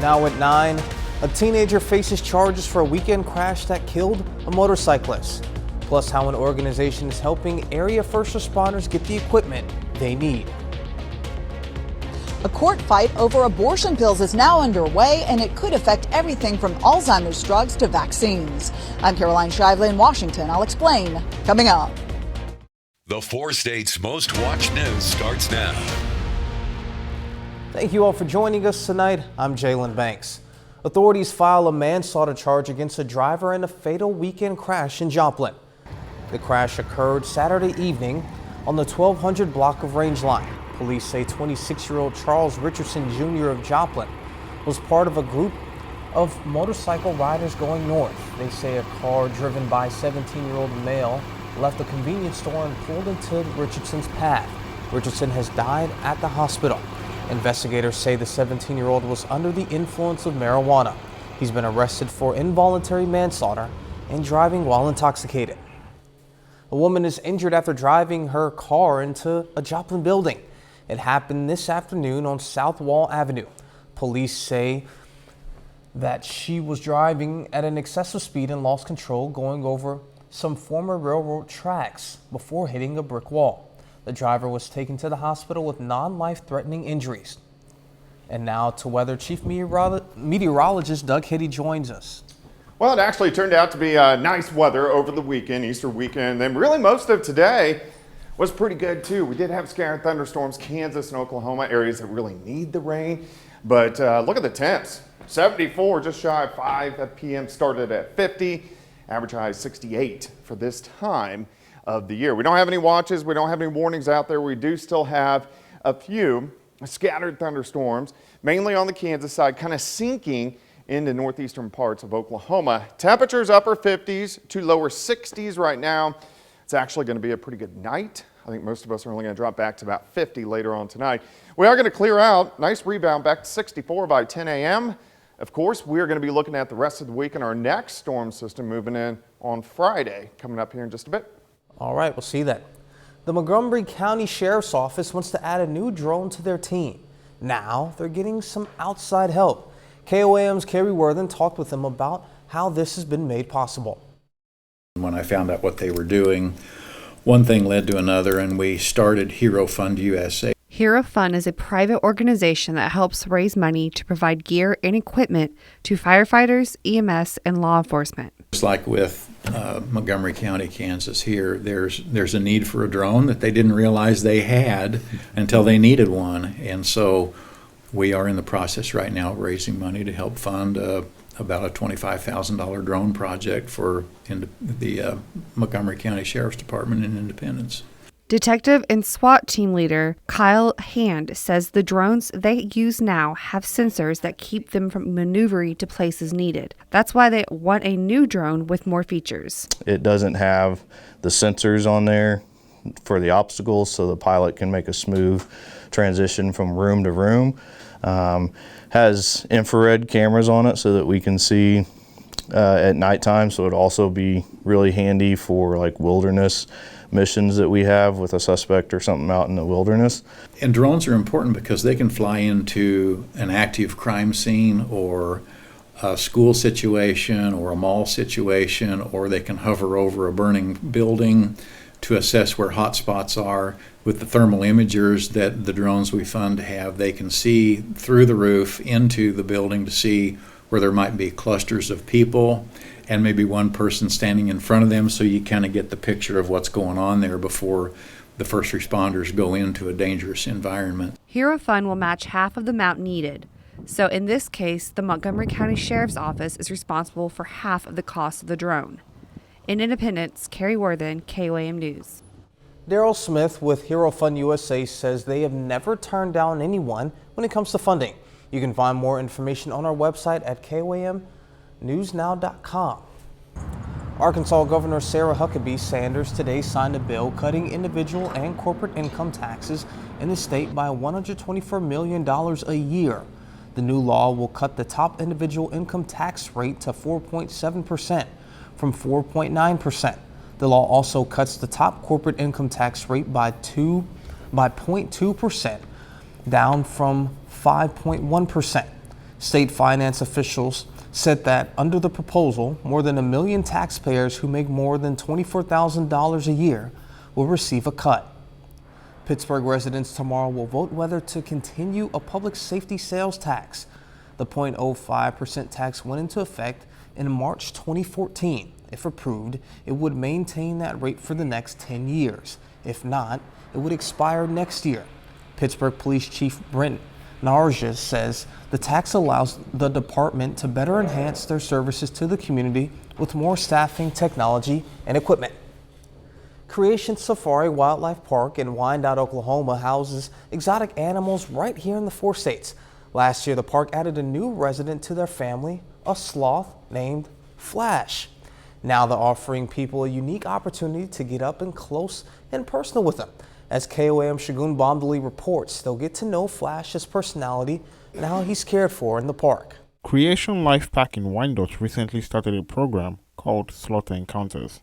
Now at 9, a teenager faces charges for a weekend crash that killed a motorcyclist. Plus how an organization is helping area first responders get the equipment they need. A court fight over abortion pills is now underway, and it could affect everything from Alzheimer's drugs to vaccines. I'm Caroline Shively in Washington. I'll explain coming up. The 4 states' most watched news starts now. Thank you all for joining us tonight. I'm Jalen Banks. Authorities file a manslaughter charge against a driver in a fatal weekend crash in Joplin. The crash occurred Saturday evening on the 1200 block of Rangeline. Police say 26-year-old Charles Richardson Jr. of Joplin was part of a group of motorcycle riders going north. They say a car driven by a 17-year-old male left the convenience store and pulled into Richardson's path. Richardson has died at the hospital. Investigators say the 17-year-old was under the influence of marijuana. He's been arrested for involuntary manslaughter and driving while intoxicated. A woman is injured after driving her car into a Joplin building. It happened this afternoon on South Wall Avenue. Police say that she was driving at an excessive speed and lost control going over some former railroad tracks before hitting a brick wall. The driver was taken to the hospital with non-life-threatening injuries. And now to weather, Chief Meteorologist Doug Hitty joins us. Well, it actually turned out to be nice weather over the weekend, Easter weekend, and really most of today was pretty good too. We did have scattered thunderstorms, Kansas and Oklahoma, areas that really need the rain. But look at the temps. 74, just shy of 5 p.m. started at 50, average high 68 for this time of the year. We don't have any watches, we don't have any warnings out there. We do still have a few scattered thunderstorms, mainly on the Kansas side, kind of sinking into northeastern parts of Oklahoma. Temperatures upper 50s to lower 60s right now. It's actually going to be a pretty good night. I think most of us are only going to drop back to about 50 later on tonight. We are going to clear out, nice rebound back to 64 by 10 a.m. Of course, we are going to be looking at the rest of the week and our next storm system moving in on Friday, coming up here in just a bit. All right, we'll see that. The Montgomery County Sheriff's Office wants to add a new drone to their team. Now they're getting some outside help. KOAM's Carrie Worthen talked with them about how this has been made possible. When I found out what they were doing, one thing led to another, and we started Hero Fund USA. Hero Fund is a private organization that helps raise money to provide gear and equipment to firefighters, EMS, and law enforcement. Just like with Montgomery County, Kansas here, there's a need for a drone that they didn't realize they had until they needed one. And so we are in the process right now of raising money to help fund about a $25,000 drone project for the Montgomery County Sheriff's Department in Independence. Detective and SWAT team leader Kyle Hand says the drones they use now have sensors that keep them from maneuvering to places needed. That's why they want a new drone with more features. It doesn't have the sensors on there for the obstacles, so the pilot can make a smooth transition from room to room. Has infrared cameras on it so that we can see at nighttime, so it'd also be really handy for like wilderness missions that we have with a suspect or something out in the wilderness. And drones are important because they can fly into an active crime scene or a school situation or a mall situation, or they can hover over a burning building to assess where hot spots are. With the thermal imagers that the drones we fund have, they can see through the roof into the building to see where there might be clusters of people and maybe one person standing in front of them, so you kind of get the picture of what's going on there before the first responders go into a dangerous environment. Hero Fund will match half of the amount needed. So in this case, the Montgomery County Sheriff's Office is responsible for half of the cost of the drone. In Independence, Carrie Worthen, KOAM News. Daryl Smith with Hero Fund USA says they have never turned down anyone when it comes to funding. You can find more information on our website at KOAMnewsnow.com. Arkansas Governor Sarah Huckabee Sanders today signed a bill cutting individual and corporate income taxes in the state by $124 million a year. The new law will cut the top individual income tax rate to 4.7% from 4.9%. The law also cuts the top corporate income tax rate by 0.2%, down from 5.1%. State finance officials said that under the proposal, more than 1 million taxpayers who make more than $24,000 a year will receive a cut. Pittsburgh residents tomorrow will vote whether to continue a public safety sales tax. The 0.05% tax went into effect in March 2014. If approved, it would maintain that rate for the next 10 years. If not, it would expire next year. Pittsburgh Police Chief Brent Narja says the tax allows the department to better enhance their services to the community with more staffing, technology, and equipment. Creation Safari Wildlife Park in Wyandotte, Oklahoma houses exotic animals right here in the 4 states. Last year, the park added a new resident to their family, a sloth named Flash. Now they're offering people a unique opportunity to get up and close and personal with them. As KOAM Shagun Bomdali reports, they'll get to know Flash's personality and how he's cared for in the park. Creation Life Park in Wyandotte recently started a program called Sloth Encounters.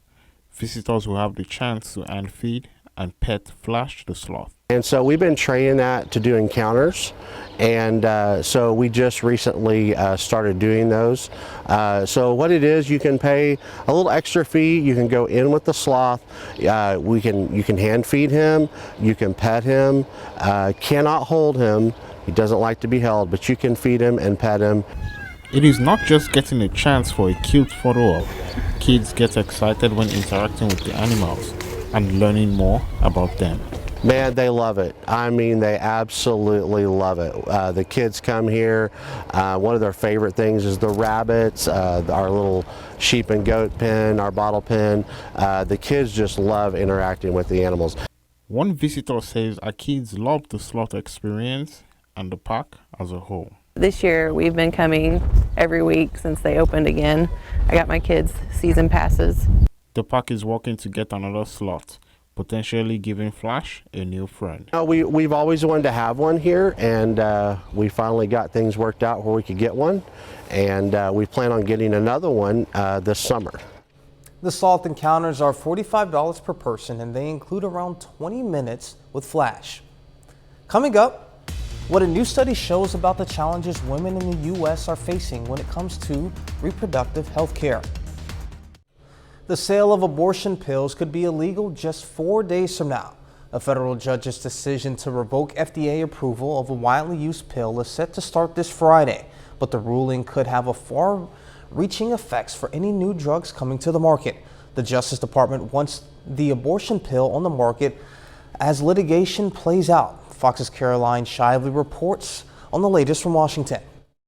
Visitors will have the chance to hand feed and pet Flash the sloth. And so we've been training that to do encounters, and so we just recently started doing those. So what it is, you can pay a little extra fee, you can go in with the sloth, you can hand feed him, you can pet him, cannot hold him, he doesn't like to be held, but you can feed him and pet him. It is not just getting a chance for a cute photo op. Kids get excited when interacting with the animals and learning more about them. Man, they love it. I mean, they absolutely love it. The kids come here. One of their favorite things is the rabbits, our little sheep and goat pen, our bottle pen. The kids just love interacting with the animals. One visitor says our kids love the sloth experience and the park as a whole. This year we've been coming every week since they opened again. I got my kids' season passes. The park is working to get another sloth, potentially giving Flash a new friend. We've always wanted to have one here, and we finally got things worked out where we could get one, and we plan on getting another one this summer. The sloth encounters are $45 per person, and they include around 20 minutes with Flash. Coming up, what a new study shows about the challenges women in the U.S. are facing when it comes to reproductive health care. The sale of abortion pills could be illegal just 4 days from now. A federal judge's decision to revoke FDA approval of a widely used pill is set to start this Friday, but the ruling could have a far-reaching effects for any new drugs coming to the market. The Justice Department wants the abortion pill on the market as litigation plays out. Fox's Caroline Shively reports on the latest from Washington.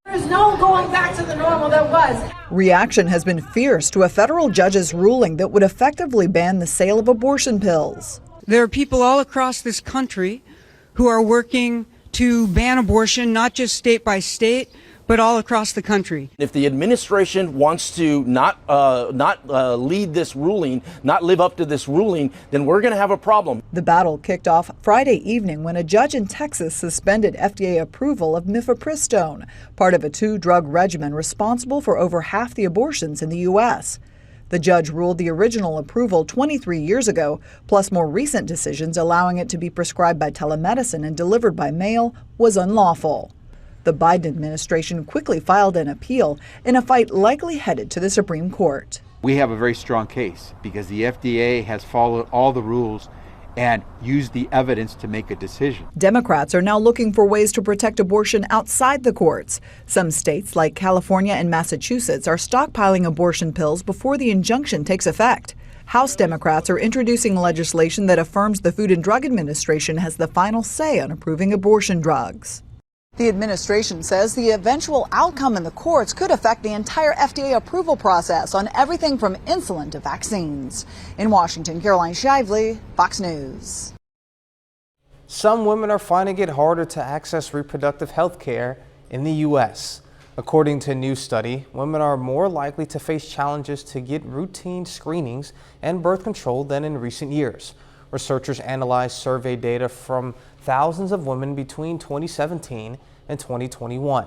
There's no going back to the normal that was. Reaction has been fierce to a federal judge's ruling that would effectively ban the sale of abortion pills. There are people all across this country who are working to ban abortion, not just state by state, but all across the country. If the administration wants to not lead this ruling, not live up to this ruling, then we're going to have a problem. The battle kicked off Friday evening when a judge in Texas suspended FDA approval of mifepristone, part of a 2-drug regimen responsible for over half the abortions in the U.S. The judge ruled the original approval 23 years ago, plus more recent decisions allowing it to be prescribed by telemedicine and delivered by mail, was unlawful. The Biden administration quickly filed an appeal in a fight likely headed to the Supreme Court. We have a very strong case because the FDA has followed all the rules and used the evidence to make a decision. Democrats are now looking for ways to protect abortion outside the courts. Some states, like California and Massachusetts, are stockpiling abortion pills before the injunction takes effect. House Democrats are introducing legislation that affirms the Food and Drug Administration has the final say on approving abortion drugs. The administration says the eventual outcome in the courts could affect the entire FDA approval process on everything from insulin to vaccines. In Washington, Caroline Shively, Fox News. Some women are finding it harder to access reproductive health care in the U.S. According to a new study, women are more likely to face challenges to get routine screenings and birth control than in recent years. Researchers analyzed survey data from thousands of women between 2017 and 2021.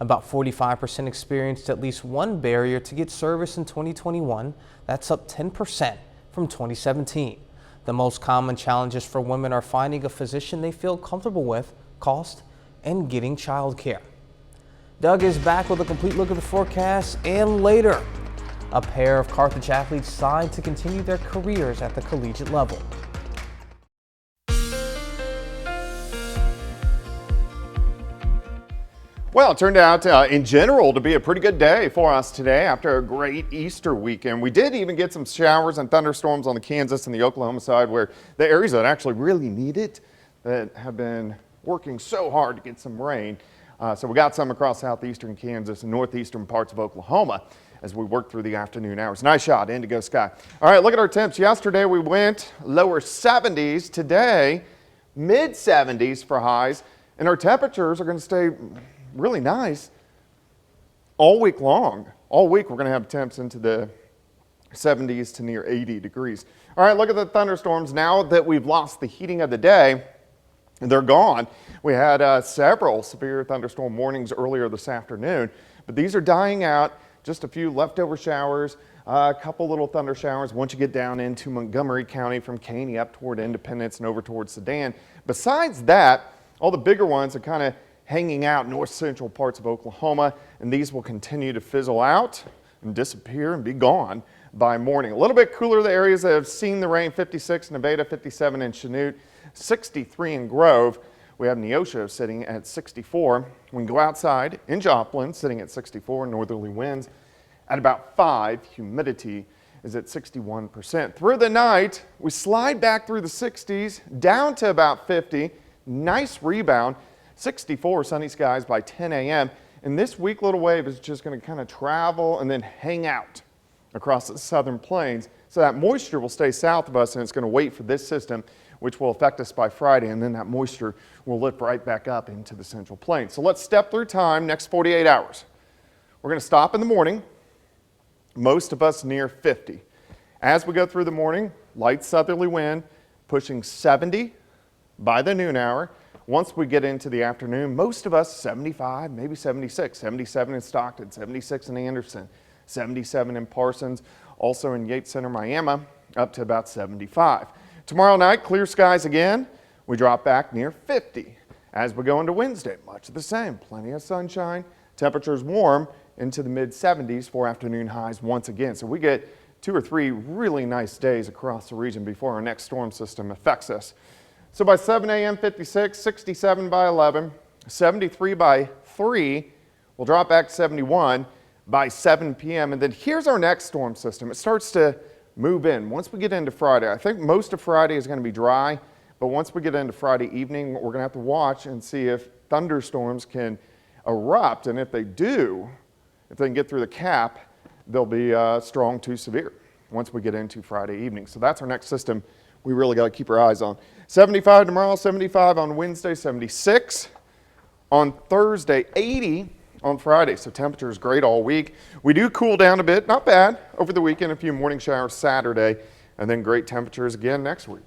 About 45% experienced at least one barrier to get service in 2021. That's up 10% from 2017. The most common challenges for women are finding a physician they feel comfortable with, cost, and getting child care. Doug is back with a complete look at the forecast, and later, a pair of Carthage athletes signed to continue their careers at the collegiate level. Well, it turned out in general to be a pretty good day for us today after a great Easter weekend. We did even get some showers and thunderstorms on the Kansas and the Oklahoma side, where the areas that actually really need it that have been working so hard to get some rain. So we got some across southeastern Kansas and northeastern parts of Oklahoma as we work through the afternoon hours. Nice shot, indigo sky. All right, look at our temps. Yesterday we went lower 70s. Today, mid 70s for highs, and our temperatures are going to stay really nice all week long. All week we're going to have temps into the 70s to near 80 degrees. All right, look at the thunderstorms. Now that we've lost the heating of the day, they're gone. We had several severe thunderstorm warnings earlier this afternoon, but these are dying out. Just a few leftover showers, a couple little thunder showers once you get down into Montgomery County from Caney up toward Independence and over towards Sedan. Besides that, all the bigger ones are kind of hanging out north central parts of Oklahoma, and these will continue to fizzle out and disappear and be gone by morning. A little bit cooler, the areas that have seen the rain: 56 in Nevada, 57 in Chanute, 63 in Grove. We have Neosho sitting at 64. We can go outside in Joplin, sitting at 64, northerly winds at about 5. Humidity is at 61%. Through the night, we slide back through the 60s, down to about 50. Nice rebound. 64 sunny skies by 10 a.m. And this weak little wave is just going to kind of travel and then hang out across the southern plains. So that moisture will stay south of us, and it's going to wait for this system, which will affect us by Friday, and then that moisture will lift right back up into the central plains. So let's step through time, next 48 hours. We're going to stop in the morning, most of us near 50. As we go through the morning, light southerly wind pushing 70 by the noon hour. Once we get into the afternoon, most of us 75, maybe 76, 77 in Stockton, 76 in Anderson, 77 in Parsons, also in Yates Center, Miami, up to about 75. Tomorrow night, clear skies again. We drop back near 50. As we go into Wednesday, much the same. Plenty of sunshine. Temperatures warm into the mid 70s for afternoon highs once again. So we get 2 or 3 really nice days across the region before our next storm system affects us. So by 7 a.m. 56, 67 by 11, 73 by 3. We'll drop back to 71 by 7 p.m. And then here's our next storm system. It starts to move in. Once we get into Friday, I think most of Friday is going to be dry, but once we get into Friday evening, we're going to have to watch and see if thunderstorms can erupt. And if they do, if they can get through the cap, they'll be strong to severe once we get into Friday evening. So that's our next system we really got to keep our eyes on. 75 tomorrow, 75 on Wednesday, 76 on Thursday, 80 on Friday. So temperature is great all week. We do cool down a bit, not bad, over the weekend, a few morning showers Saturday, and then great temperatures again next week.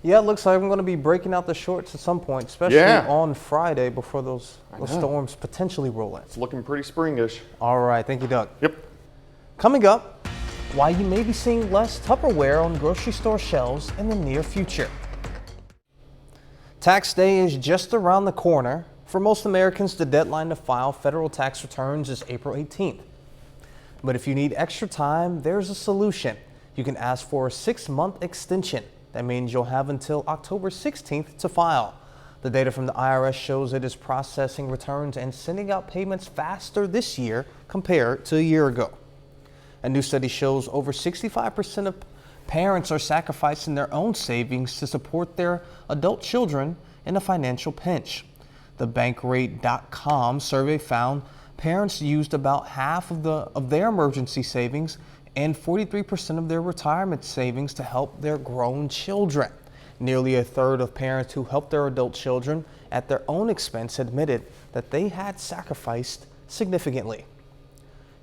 Yeah, it looks like I'm going to be breaking out the shorts at some point, especially on Friday before those storms potentially roll in. It's looking pretty springish. All right, thank you, Doug. Yep. Coming up, why you may be seeing less Tupperware on grocery store shelves in the near future. Tax day is just around the corner. For most Americans, the deadline to file federal tax returns is April 18th. But if you need extra time, there's a solution. You can ask for a 6-month extension. That means you'll have until October 16th to file. The data from the IRS shows it is processing returns and sending out payments faster this year compared to a year ago. A new study shows over 65% of parents are sacrificing their own savings to support their adult children in a financial pinch. The Bankrate.com survey found parents used about half of their emergency savings and 43% of their retirement savings to help their grown children. Nearly a third of parents who helped their adult children at their own expense admitted that they had sacrificed significantly.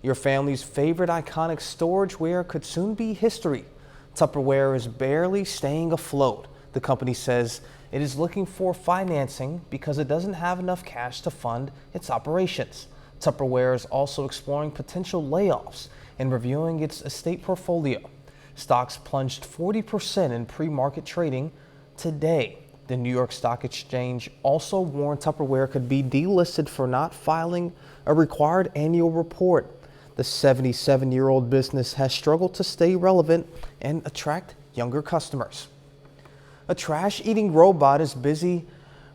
Your family's favorite iconic storageware could soon be history. Tupperware is barely staying afloat. The company says it is looking for financing because it doesn't have enough cash to fund its operations. Tupperware is also exploring potential layoffs and reviewing its estate portfolio. Stocks plunged 40% in pre-market trading today. The New York Stock Exchange also warned Tupperware could be delisted for not filing a required annual report. The 77-year-old business has struggled to stay relevant and attract younger customers. A trash-eating robot is busy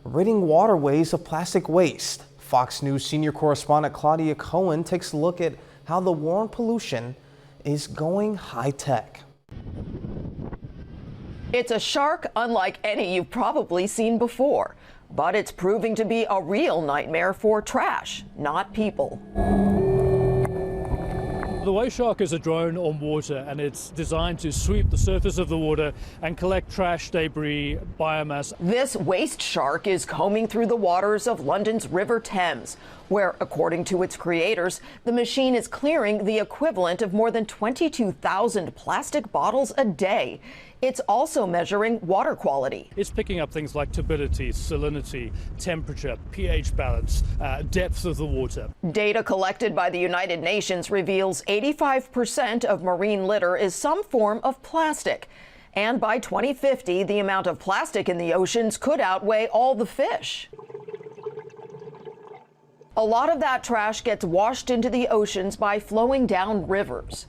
ridding waterways of plastic waste. Fox News senior correspondent Claudia Cohen takes a look at how the war on pollution is going high-tech. It's a shark unlike any you've probably seen before, but it's proving to be a real nightmare for trash, not people. The waste shark is a drone on water, and it's designed to sweep the surface of the water and collect trash, debris, biomass. This waste shark is combing through the waters of London's River Thames, where, according to its creators, the machine is clearing the equivalent of more than 22,000 plastic bottles a day. It's also measuring water quality. It's picking up things like turbidity, salinity, temperature, pH balance, depth of the water. Data collected by the United Nations reveals 85% of marine litter is some form of plastic. And by 2050, the amount of plastic in the oceans could outweigh all the fish. A lot of that trash gets washed into the oceans by flowing down rivers.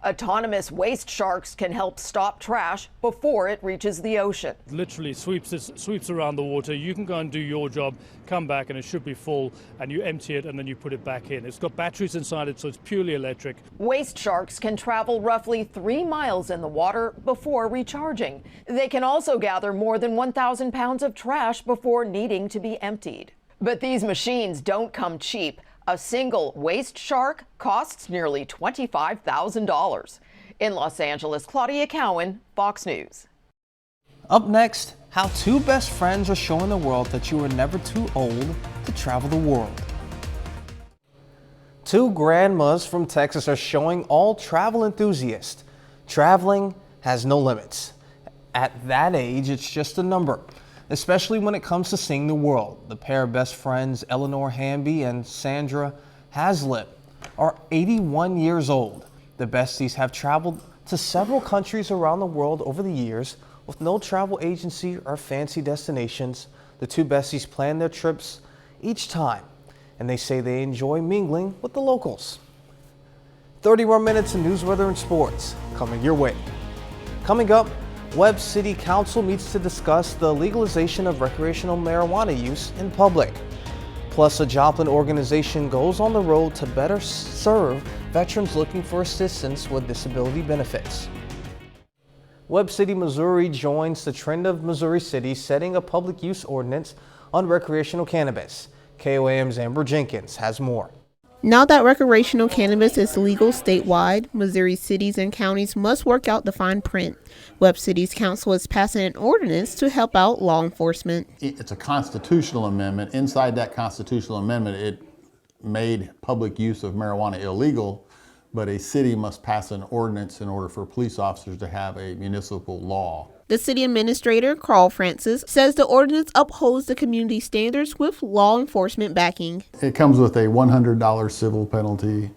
Autonomous waste sharks can help stop trash before it reaches the ocean. Literally sweeps around the water. You can go and do your job, come back, and it should be full, and you empty it and then you put it back in. It's got batteries inside it, so it's purely electric. Waste sharks can travel roughly 3 miles in the water before recharging. They can also gather more than 1,000 pounds of trash before needing to be emptied. But these machines don't come cheap. A single waste shark costs nearly $25,000. In Los Angeles, Claudia Cohen, Fox News. Up next, how two best friends are showing the world that you are never too old to travel the world. Two grandmas from Texas are showing all travel enthusiasts traveling has no limits. At that age, it's just a number, especially when it comes to seeing the world. The pair of best friends, Eleanor Hamby and Sandra Hazlitt, are 81 years old. The besties have traveled to several countries around the world over the years with no travel agency or fancy destinations. The two besties plan their trips each time, and they say they enjoy mingling with the locals. 30 more minutes of news, weather, and sports coming your way. Coming up, Webb City Council meets to discuss the legalization of recreational marijuana use in public. Plus, a Joplin organization goes on the road to better serve veterans looking for assistance with disability benefits. Webb City, Missouri joins the trend of Missouri cities setting a public use ordinance on recreational cannabis. KOAM's Amber Jenkins has more. Now that recreational cannabis is legal statewide, Missouri cities and counties must work out the fine print. Webb City's council is passing an ordinance to help out law enforcement. It's a constitutional amendment. Inside that constitutional amendment, it made public use of marijuana illegal, but a city must pass an ordinance in order for police officers to have a municipal law. The city administrator, Carl Francis, says the ordinance upholds the community standards with law enforcement backing. It comes with a $100 civil penalty.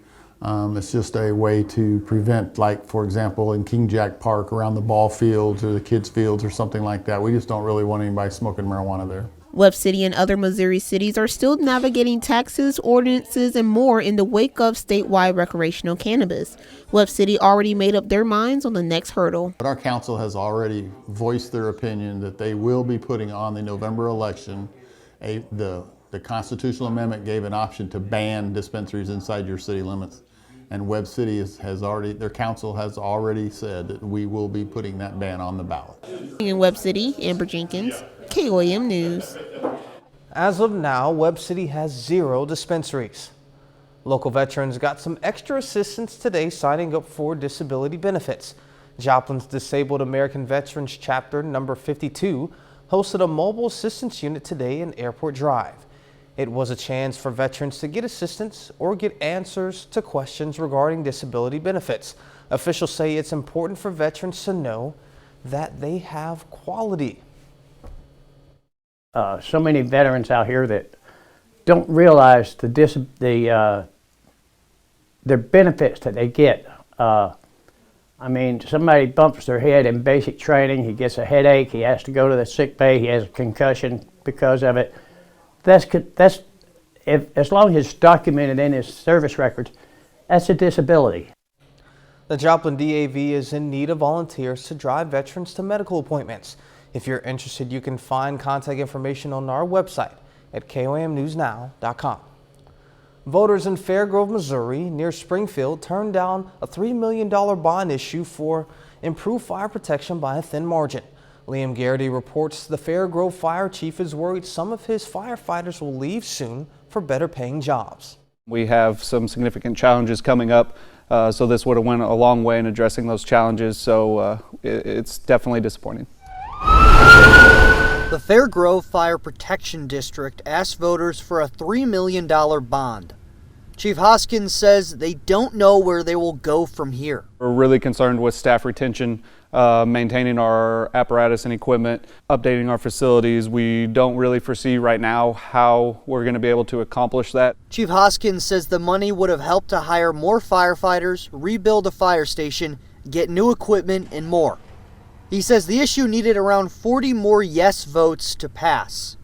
It's just a way to prevent, like, for example, in King Jack Park around the ball fields or the kids' fields or something like that. We just don't really want anybody smoking marijuana there. Webb City and other Missouri cities are still navigating taxes, ordinances, and more in the wake of statewide recreational cannabis. Webb City already made up their minds on the next hurdle. But our council has already voiced their opinion that they will be putting on the November election. The constitutional amendment gave an option to ban dispensaries inside your city limits. And Webb City their council has already said that we will be putting that ban on the ballot. In Webb City, Amber Jenkins, KOAM News. As of now, Webb City has 0 dispensaries. Local veterans got some extra assistance today signing up for disability benefits. Joplin's Disabled American Veterans Chapter number 52 hosted a mobile assistance unit today in Airport Drive. It was a chance for veterans to get assistance or get answers to questions regarding disability benefits. Officials say it's important for veterans to know that they have quality. So many veterans out here that don't realize their benefits that they get. I I mean, somebody bumps their head in basic training, he gets a headache, he has to go to the sick bay, he has a concussion because of it. As long as it's documented in his service records, that's a disability. The Joplin DAV is in need of volunteers to drive veterans to medical appointments. If you're interested, you can find contact information on our website at KOAMnewsnow.com. Voters in Fairgrove, Missouri, near Springfield, turned down a $3 million bond issue for improved fire protection by a thin margin. Liam Garrity reports the Fairgrove fire chief is worried some of his firefighters will leave soon for better paying jobs. We have some significant challenges coming up. So this would have went a long way in addressing those challenges, so it's definitely disappointing. The Fairgrove Fire Protection District asked voters for a $3 million bond. Chief Hoskins says they don't know where they will go from here. We're really concerned with staff retention, maintaining our apparatus and equipment, updating our facilities. We don't really foresee right now how we're going to be able to accomplish that. Chief Hoskins says the money would have helped to hire more firefighters, rebuild a fire station, get new equipment, and more. He says the issue needed around 40 more yes votes to pass.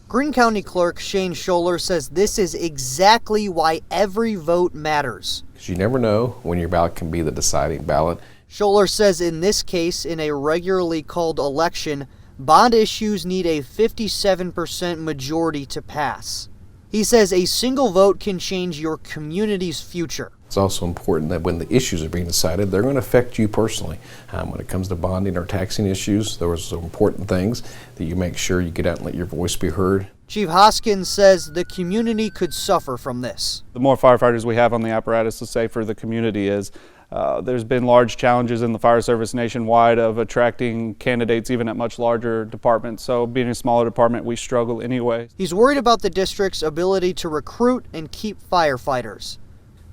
Greene County Clerk Shane Scholler says this is exactly why every vote matters. Because you never know when your ballot can be the deciding ballot. Scholler says in this case, in a regularly called election, bond issues need a 57% majority to pass. He says a single vote can change your community's future. It's also important that when the issues are being decided, they're going to affect you personally. When it comes to bonding or taxing issues, there are some important things that you make sure you get out and let your voice be heard. Chief Hoskins says the community could suffer from this. The more firefighters we have on the apparatus, the safer the community is. There's been large challenges in the fire service nationwide of attracting candidates even at much larger departments. So being a smaller department, we struggle anyway. He's worried about the district's ability to recruit and keep firefighters,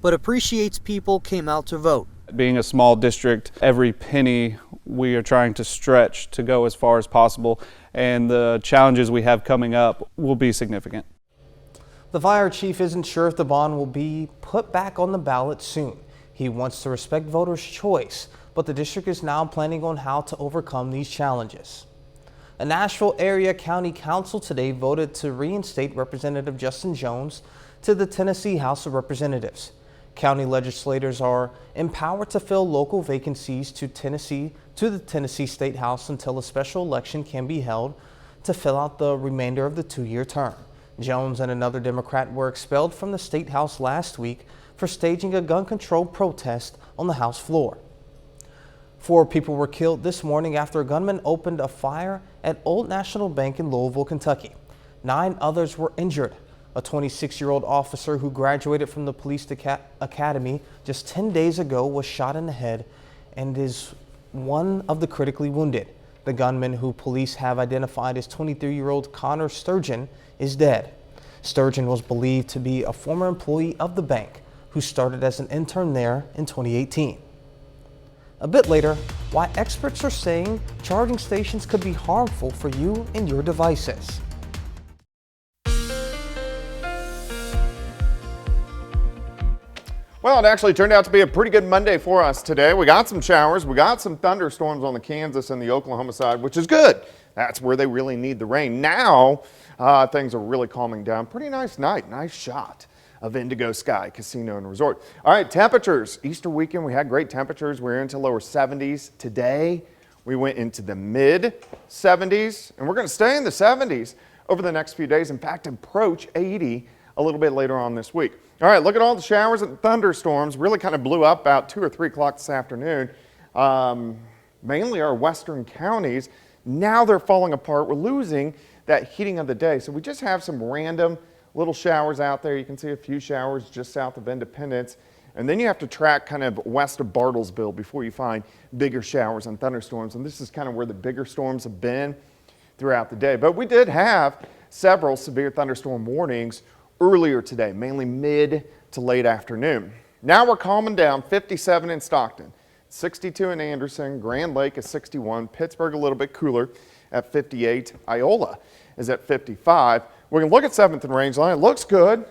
but appreciates people came out to vote. Being a small district, every penny we are trying to stretch to go as far as possible, and the challenges we have coming up will be significant. The fire chief isn't sure if the bond will be put back on the ballot soon. He wants to respect voters' choice, but the district is now planning on how to overcome these challenges. A Nashville Area County Council today voted to reinstate Representative Justin Jones to the Tennessee House of Representatives. County legislators are empowered to fill local vacancies to the Tennessee State House until a special election can be held to fill out the remainder of the two-year term. Jones and another Democrat were expelled from the State House last week for staging a gun control protest on the House floor. 4 people were killed this morning after a gunman opened a fire at Old National Bank in Louisville, Kentucky. 9 others were injured. A 26-year-old officer who graduated from the police academy just 10 days ago was shot in the head and is one of the critically wounded. The gunman, who police have identified as 23-year-old Connor Sturgeon, is dead. Sturgeon was believed to be a former employee of the bank who started as an intern there in 2018. A bit later, why experts are saying charging stations could be harmful for you and your devices. Well, it actually turned out to be a pretty good Monday for us today. We got some showers, we got some thunderstorms on the Kansas and the Oklahoma side, which is good. That's where they really need the rain. Now, things are really calming down. Pretty nice night, nice shot of Indigo Sky Casino and Resort. All right, temperatures. Easter weekend, we had great temperatures. We're into lower 70s. Today, we went into the mid 70s, and we're going to stay in the 70s over the next few days. In fact, approach 80 a little bit later on this week. All right, look at all the showers and thunderstorms. Really kind of blew up about 2 or 3 o'clock this afternoon. Mainly our western counties. Now they're falling apart. We're losing that heating of the day. So we just have some random little showers out there. You can see a few showers just south of Independence. And then you have to track kind of west of Bartlesville before you find bigger showers and thunderstorms. And this is kind of where the bigger storms have been throughout the day. But we did have several severe thunderstorm warnings earlier today, mainly mid to late afternoon. Now we're calming down. 57 in Stockton, 62 in Anderson, Grand Lake is 61, Pittsburgh a little bit cooler at 58, Iola is at 55. We can look at 7th and Rangeline. It looks good.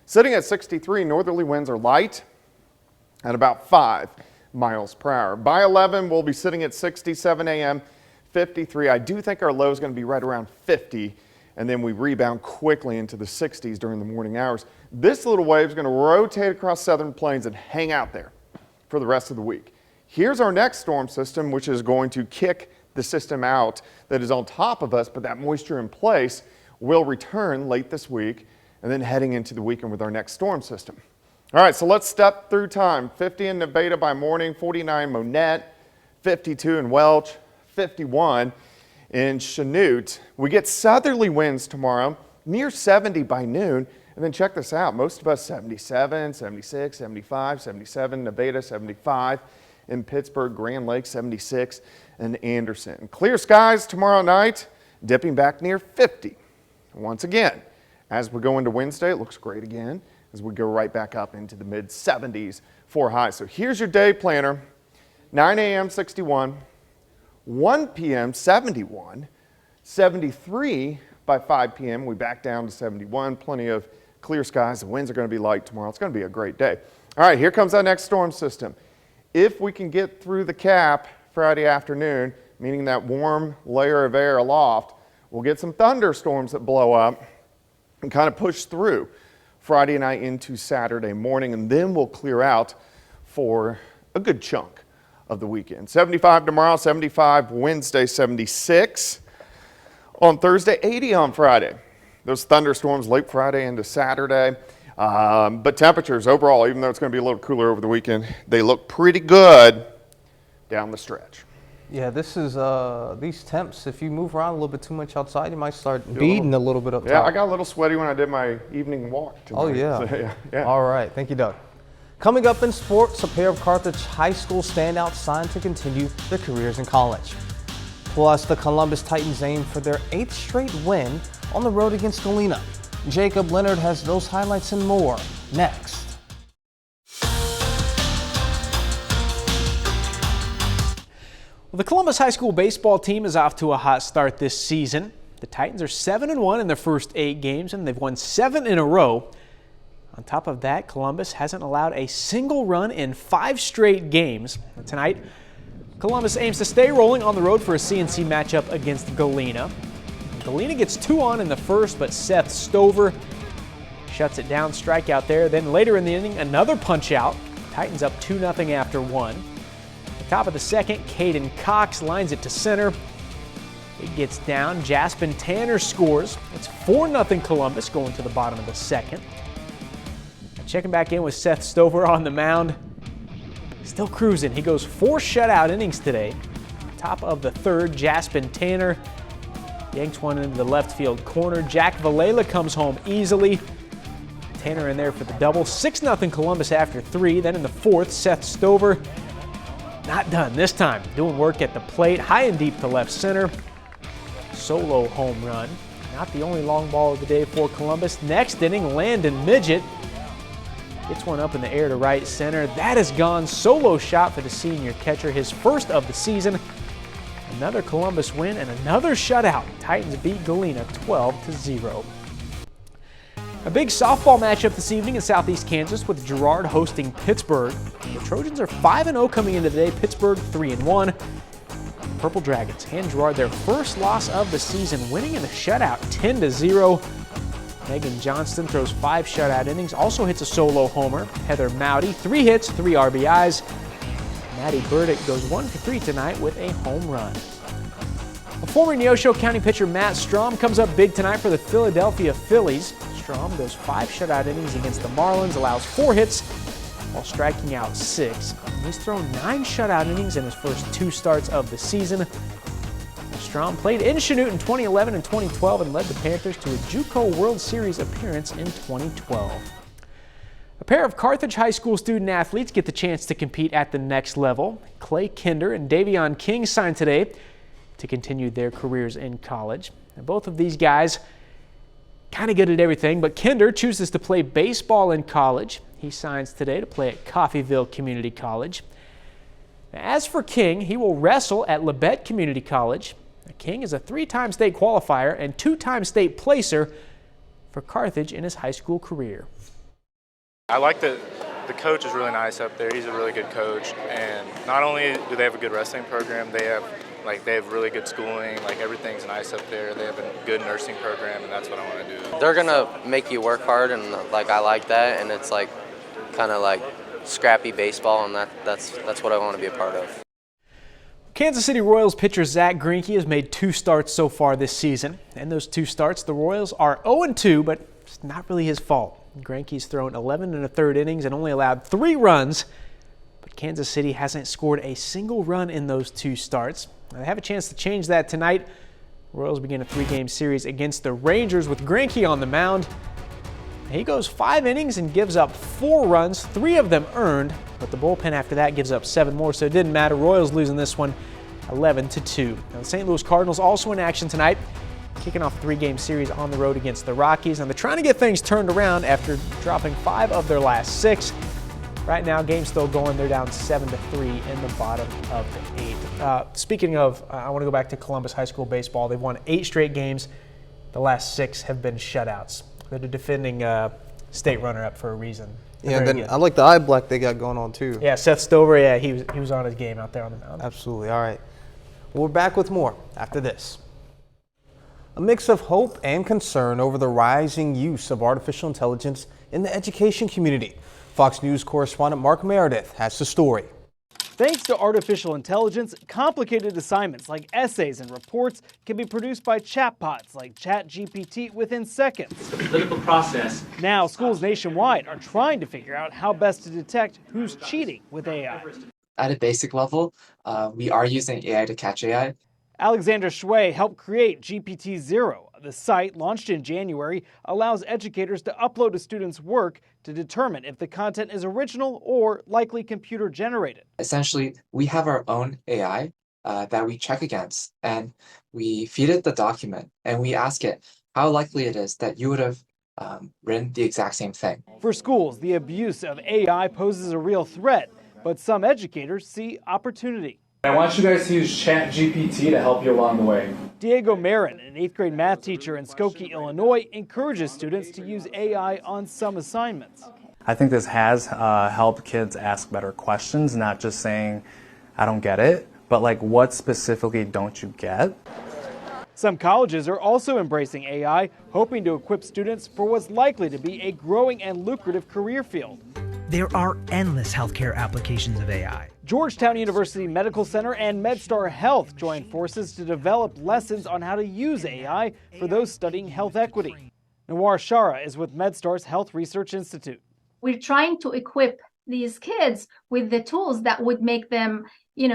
Sitting at 63, northerly winds are light at about 5. miles per hour. By 11, we'll be sitting at 67 a.m., 53. I do think our low is going to be right around 50, and then we rebound quickly into the 60s during the morning hours. This little wave is going to rotate across southern plains and hang out there for the rest of the week. Here's our next storm system, which is going to kick the system out that is on top of us, but that moisture in place will return late this week and then heading into the weekend with our next storm system. All right, so let's step through time. 50 in Nevada by morning, 49 Monette, 52 in Welch, 51 in Chanute. We get southerly winds tomorrow, near 70 by noon. And then check this out. Most of us 77, 76, 75, 77, Nevada 75, in Pittsburgh, Grand Lake 76, and Anderson. Clear skies tomorrow night, dipping back near 50. Once again, as we go into Wednesday, it looks great again as we go right back up into the mid 70s for highs. So here's your day planner. 9 a.m. 61, 1 p.m. 71, 73 by 5 p.m. We back down to 71. Plenty of clear skies. The winds are going to be light tomorrow. It's going to be a great day. All right, here comes our next storm system. If we can get through the cap Friday afternoon, meaning that warm layer of air aloft, we'll get some thunderstorms that blow up and kind of push through Friday night into Saturday morning, and then we'll clear out for a good chunk of the weekend. 75 tomorrow, 75 Wednesday, 76 on Thursday, 80 on Friday. Those thunderstorms late Friday into Saturday. But temperatures overall, even though it's going to be a little cooler over the weekend, they look pretty good down the stretch. Yeah, this is these temps. If you move around a little bit too much outside, you might start beading a little bit up top. Yeah, I got a little sweaty when I did my evening walk tonight. Oh, yeah. So, yeah. All right. Thank you, Doug. Coming up in sports, a pair of Carthage High School standouts signed to continue their careers in college. Plus, the Columbus Titans aim for their 8th straight win on the road against Galena. Jacob Leonard has those highlights and more next. Well, the Columbus High School baseball team is off to a hot start this season. The Titans are 7-1 in their first 8 games, and they've won 7 in a row. On top of that, Columbus hasn't allowed a single run in 5 straight games. Tonight, Columbus aims to stay rolling on the road for a CNC matchup against Galena. Galena gets 2 on in the first, but Seth Stover shuts it down, strikeout there. Then later in the inning, another punch out. Titans up 2-0 after 1. At the top of the second, Caden Cox lines it to center. It gets down. Jaspin Tanner scores. It's 4-0 Columbus going to the bottom of the second. Checking back in with Seth Stover on the mound. Still cruising. He goes 4 shutout innings today. Top of the third, Jaspin Tanner yanks one into the left field corner. Jack Valela comes home easily. Tanner in there for the double. 6-0 Columbus after 3. Then in the fourth, Seth Stover not done this time. Doing work at the plate, high and deep to left center. Solo home run. Not the only long ball of the day for Columbus. Next inning, Landon Midget gets one up in the air to right center. That is gone. Solo shot for the senior catcher, his first of the season. Another Columbus win and another shutout. Titans beat Galena 12-0. A big softball matchup this evening in Southeast Kansas with Girard hosting Pittsburgh. The Trojans are 5-0 coming into today. Pittsburgh 3-1. Purple Dragons hand Girard their first loss of the season, winning in a shutout 10-0. Megan Johnston throws 5 shutout innings, also hits a solo homer. Heather Mowdy, 3 hits, 3 RBIs. Maddie Burdick goes 1 for 3 tonight with a home run. A former Neosho County pitcher Matt Strom comes up big tonight for the Philadelphia Phillies. Strom goes 5 shutout innings against the Marlins, allows 4 hits while striking out 6. He's thrown 9 shutout innings in his first 2 starts of the season. Strom played in Chanute in 2011 and 2012 and led the Panthers to a JUCO World Series appearance in 2012. A pair of Carthage High School student athletes get the chance to compete at the next level. Clay Kinder and Davion King signed today to continue their careers in college. And both of these guys kind of good at everything, but Kinder chooses to play baseball in college. He signs today to play at Coffeyville Community College. As for King, he will wrestle at Labette Community College. King is a 3-time state qualifier and 2-time state placer for Carthage in his high school career. I like that The coach is really nice up there. He's a really good coach, and not only do they have a good wrestling program, they have really good schooling. Like, everything's nice up there. They have a good nursing program, and that's what I want to do. They're gonna make you work hard, and like I like that, and it's like kind of like scrappy baseball, and that's what I want to be a part of. Kansas City Royals pitcher Zach Greinke has made 2 starts so far this season. In those 2 starts, the Royals are 0-2, but it's not really his fault. Greinke's thrown 11 1/3 innings and only allowed 3 runs, but Kansas City hasn't scored a single run in those 2 starts. Now, they have a chance to change that tonight. The Royals begin a 3-game series against the Rangers with Greinke on the mound. He goes 5 innings and gives up 4 runs, 3 of them earned, but the bullpen after that gives up 7 more, so it didn't matter. Royals losing this one 11-2. Now, the St. Louis Cardinals also in action tonight, kicking off a 3-game series on the road against the Rockies. Now, they're trying to get things turned around after dropping 5 of their last 6. Right now, game's still going. They're down 7-3 in the bottom of the 8th. Speaking of, I want to go back to Columbus High School baseball. They've won 8 straight games. The last 6 have been shutouts. They're the defending state runner-up for a reason. Yeah, and then I like the eye black they got going on too. Yeah, Seth Stover, yeah, he was on his game out there on the mound. Absolutely. All right. Well, we're back with more after this. A mix of hope and concern over the rising use of artificial intelligence in the education community. Fox News correspondent Mark Meredith has the story. Thanks to artificial intelligence, complicated assignments like essays and reports can be produced by chatbots like ChatGPT within seconds. The political process. Now, schools nationwide are trying to figure out how best to detect who's cheating with AI. At a basic level, we are using AI to catch AI. Alexander Shui helped create GPT-0. The site, launched in January, allows educators to upload a student's work to determine if the content is original or likely computer generated. Essentially, we have our own AI that we check against, and we feed it the document, and we ask it how likely it is that you would have written the exact same thing. For schools, the abuse of AI poses a real threat, but some educators see opportunity. I want you guys to use ChatGPT to help you along the way. Diego Marin, an 8th grade math teacher in Skokie, Illinois, encourages students to use AI on some assignments. I think this has helped kids ask better questions, not just saying, I don't get it, but like, what specifically don't you get? Some colleges are also embracing AI, hoping to equip students for what's likely to be a growing and lucrative career field. There are endless healthcare applications of AI. Georgetown University Medical Center and MedStar Health joined forces to develop lessons on how to use AI for those studying health equity. Nawar Shara is with MedStar's Health Research Institute. We're trying to equip these kids with the tools that would make them,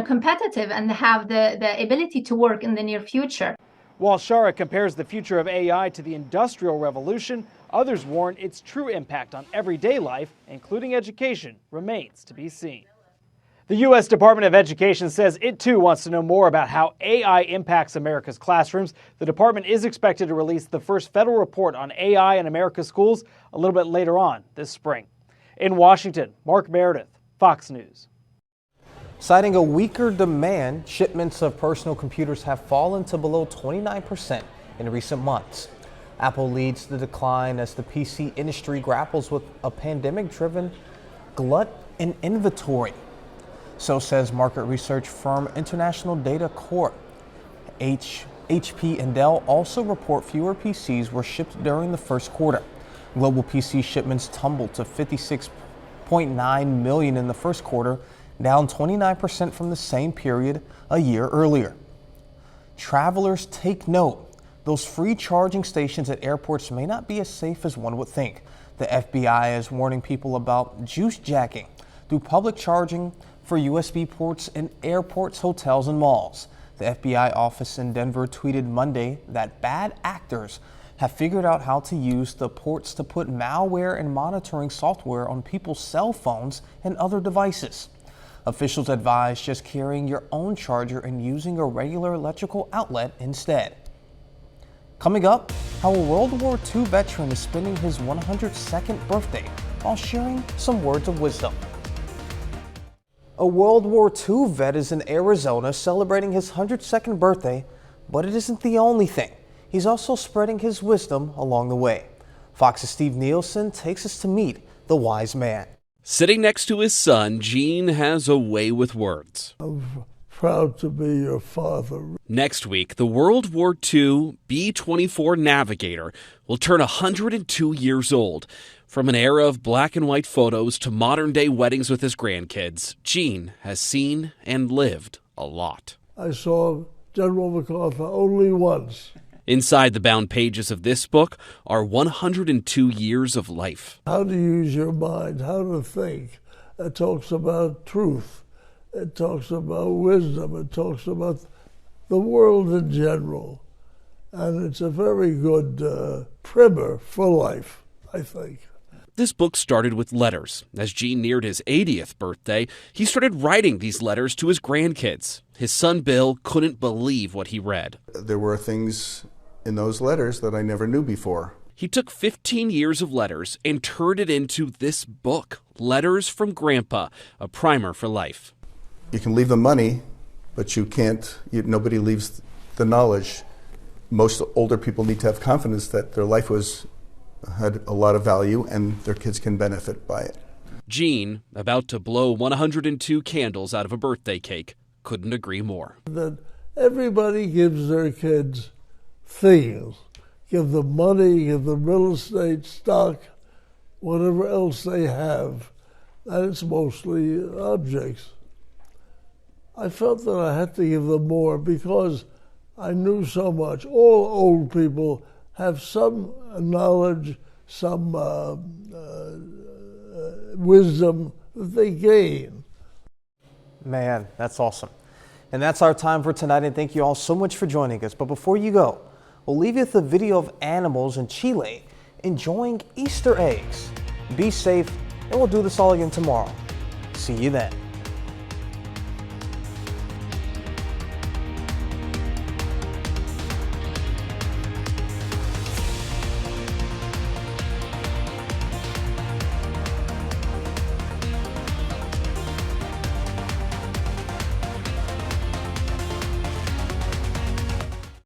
competitive and have the ability to work in the near future. While Shara compares the future of AI to the Industrial Revolution, others warn its true impact on everyday life, including education, remains to be seen. The U.S. Department of Education says it too wants to know more about how AI impacts America's classrooms. The department is expected to release the first federal report on AI in America's schools a little bit later on this spring. In Washington, Mark Meredith, Fox News. Citing a weaker demand, shipments of personal computers have fallen to below 29% in recent months. Apple leads the decline as the PC industry grapples with a pandemic-driven glut in inventory. So says market research firm International Data Corp. HP and Dell also report fewer PCs were shipped during the first quarter. Global PC shipments tumbled to 56.9 million in the first quarter, down 29% from the same period a year earlier. Travelers, take note. Those free charging stations at airports may not be as safe as one would think. The FBI is warning people about juice jacking through public charging for USB ports in airports, hotels, and malls. The FBI office in Denver tweeted Monday that bad actors have figured out how to use the ports to put malware and monitoring software on people's cell phones and other devices. Officials advise just carrying your own charger and using a regular electrical outlet instead. Coming up, how a World War II veteran is spending his 102nd birthday while sharing some words of wisdom. A World War II vet is in Arizona celebrating his 102nd birthday, but it isn't the only thing. He's also spreading his wisdom along the way. Fox's Steve Nielsen takes us to meet the wise man. Sitting next to his son, Gene has a way with words. I'm proud to be your father. Next week, the World War II B-24 Navigator will turn 102 years old. From an era of black and white photos to modern-day weddings with his grandkids, Gene has seen and lived a lot. I saw General MacArthur only once. Inside the bound pages of this book are 102 years of life. How to use your mind, how to think. It talks about truth. It talks about wisdom. It talks about the world in general. And it's a very good primer for life, I think. This book started with letters. As Gene neared his 80th birthday, he started writing these letters to his grandkids. His son Bill couldn't believe what he read. There were things in those letters that I never knew before. He took 15 years of letters and turned it into this book, Letters from Grandpa, a primer for life. You can leave the money, but you can't, nobody leaves the knowledge. Most older people need to have confidence that their life had a lot of value and their kids can benefit by it. Gene, about to blow 102 candles out of a birthday cake, couldn't agree more. That everybody gives their kids things. Give them money, give them real estate, stock, whatever else they have. And it's mostly objects. I felt that I had to give them more because I knew so much. All old people have some knowledge, some wisdom that they gain. Man, that's awesome. And that's our time for tonight, and thank you all so much for joining us. But before you go, we'll leave you with a video of animals in Chile enjoying Easter eggs. Be safe, and we'll do this all again tomorrow. See you then.